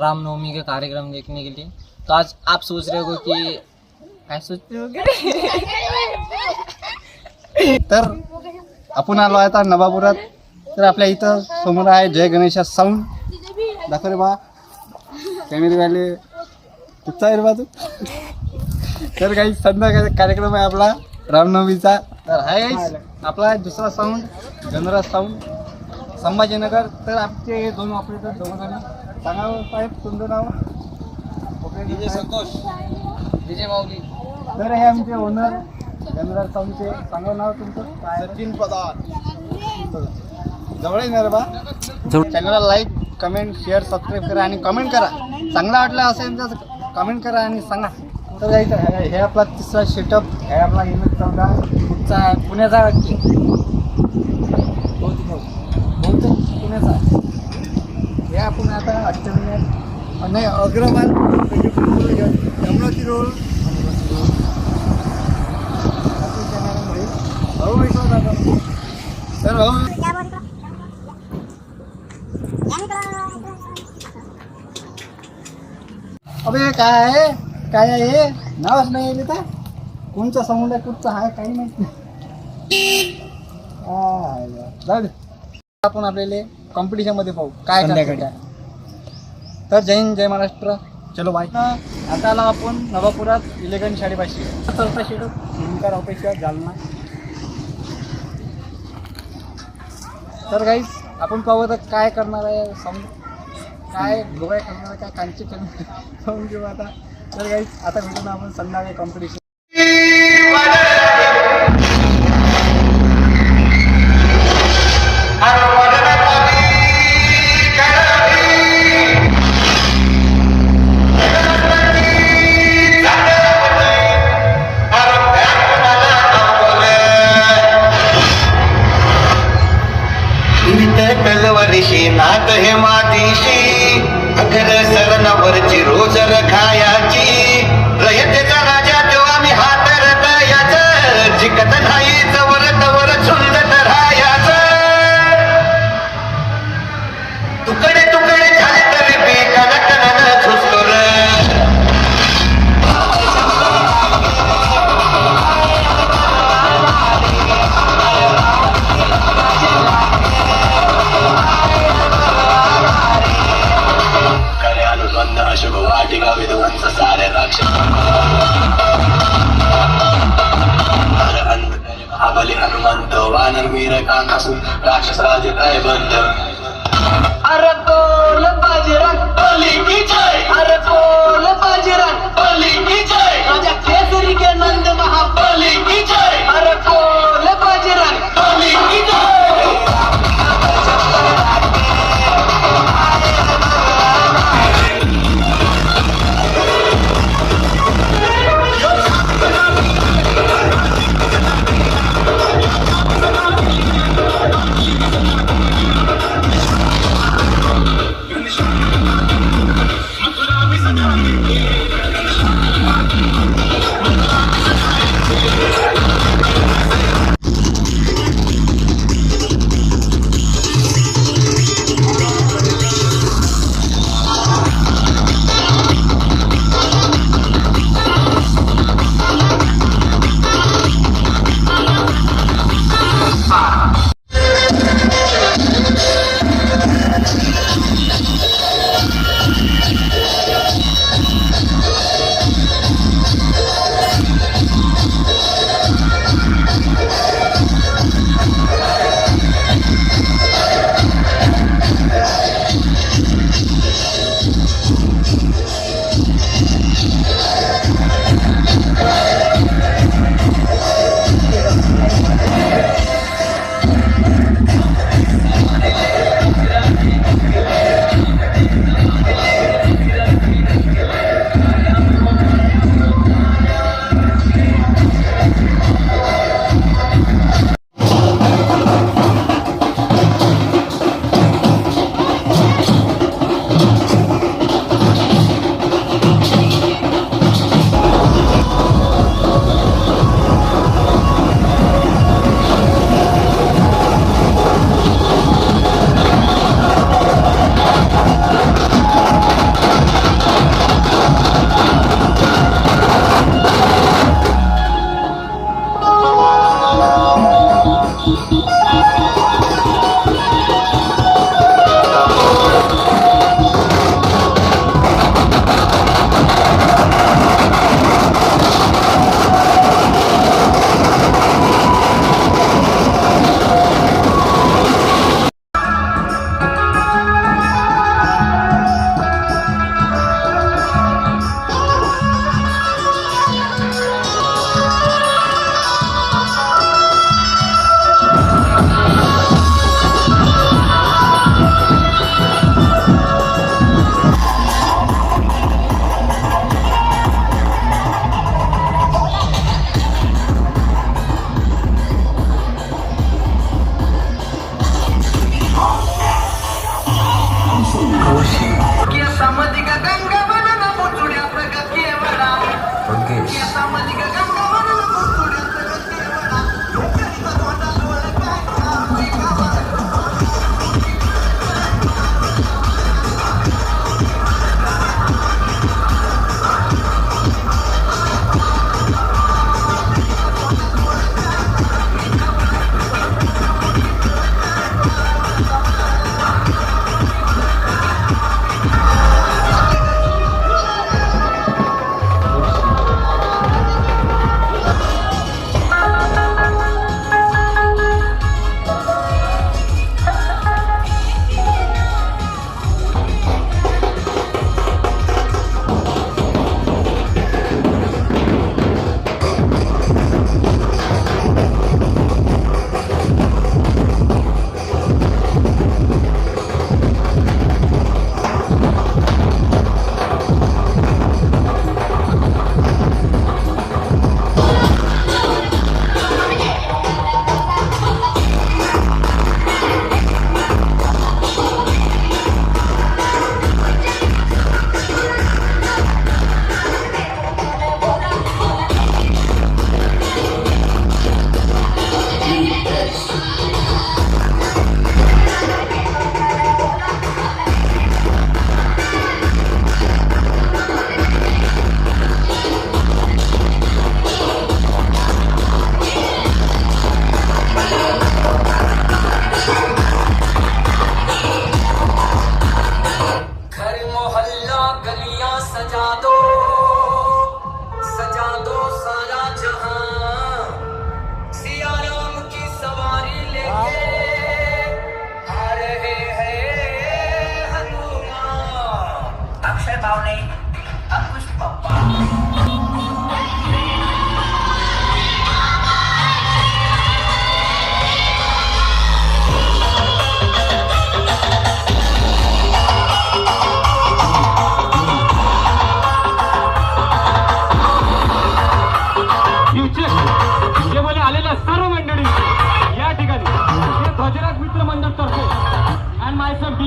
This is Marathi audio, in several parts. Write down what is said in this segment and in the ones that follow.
रामनवमी का कार्यक्रम देखने के लिए। तो आज आप सोच रहे हो कि काय सोचते हो तर आपण आलो आता नवापुरात। तर आपल्या इथं समोर आहे जय गणेश साऊंड। दाखव रे बा कॅमेरेवाले कुठचा आहे रे बा तू। तर काही संध्याकाळी कार्यक्रम आहे आपला रामनवमीचा। तर हाय गाईस आपला दुसरा साऊंड गणराज साऊंड संभाजीनगर। तर आमचे हे दोन ऑपरेटर दोघं जण सांगा साहेब तुमचं नाव। डीजे संतोष, डीजे माऊली। तर हे आमचे ओनर गणराज साऊंडचे सांगा नाव तुमचं काय। सचिन पदार जवळ येणार बा। चॅनलला लाईक कमेंट शेअर सबस्क्राईब करा आणि कमेंट करा। चांगला वाटला असेल तर कमेंट करा आणि सांगा। तर जायचं हे आपला तिसरा सेटअप आहे आपला इमेज चौदा कुठचा आहे पुण्याचा वाटते बहुतेक पुण्याचा। हे आपण आता अष्टविनायक नाही अग्रवाल अमरावती रोड भाऊ तर भाऊ अबे काय आहे काय आहे हे नावच नाही येत आहे। कोणचा साऊंड आहे कुठचा आहे काही माहित नाही। जाऊ दे आपण आपल्याला कॉम्पिटिशन मध्ये पाहू काय संध्याकाळी। तर जय हिंद जय महाराष्ट्र चलो बाय। आता आला आपण नवापुरात इलेगंट शाळेपाशी चौथा शेटअप ओंकार ऑफिसर जालना। तर गाईस आपण पाहू तर काय करणार आहे साऊंड काय गोवाय करणार आहे काय कांची साऊंड घेऊ आता। तर गाईस आता भेटू ना आपण संध्याकाळी कॉम्पिटिशन। कलवरीशी नात हे मातीशी अगर सरणावरची रोज रखायाची रयतेचा राजा तो आम्ही हात रतायाच जिकत नाही जवर तवर झुंजत राहायाच तुकडे तुकडे झाले तरी बी कणकण झुसतो र अशुभ वाटिका विध्वंस सारे राक्षस बली हनुमंत वानर वीर कानासून राक्षस राज काय बंद। अरे बोल बाजीराव बली की जय अरे बोल बाजीराव बली की जय राजा केसरी के नंद महाबली की जय अरे बोल बाजीराव बली की जय।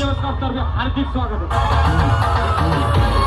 विजय स्टाफ तर्फे हार्दिक स्वागत आहे.